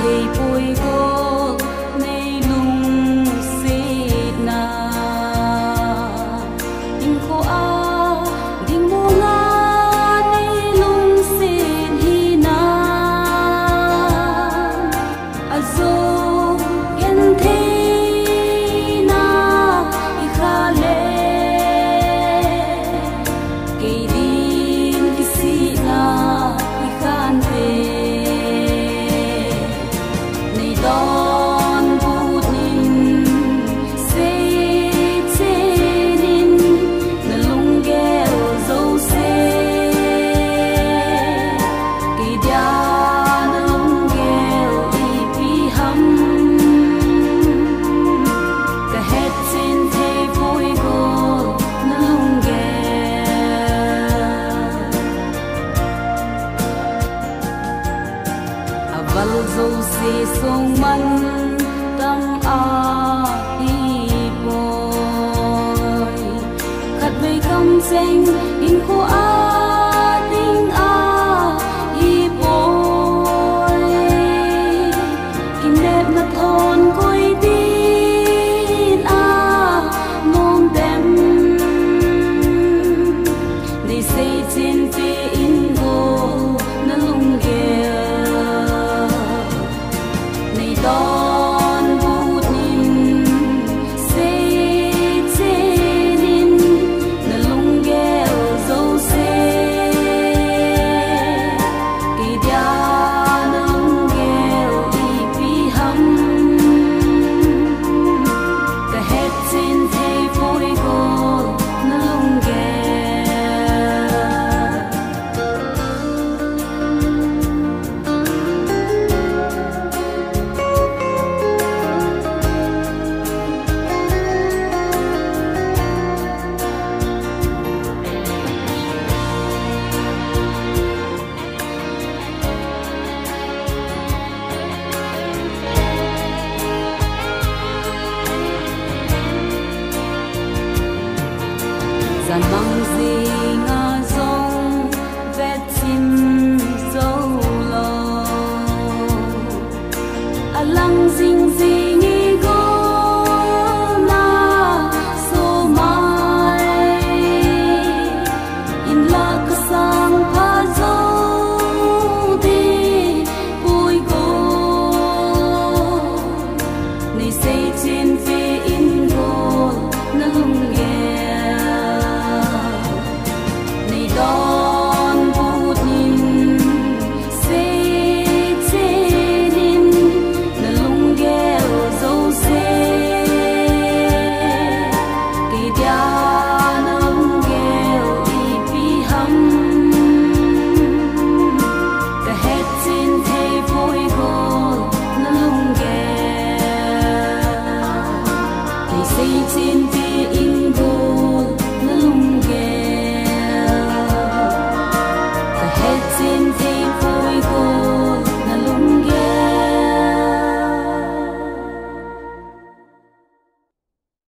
thầy bồi cô nay lung xịt na đình khô a đình mô nga nay lung xịt hi na azo gen thei na i kha le ke din ki si na i khan te Don Putin say tin na lungel zo se ki dia na lungel I pi ham ka het sin te voi go na lungel aval zo se song man tam a hi boy khát vây căm danh in khô a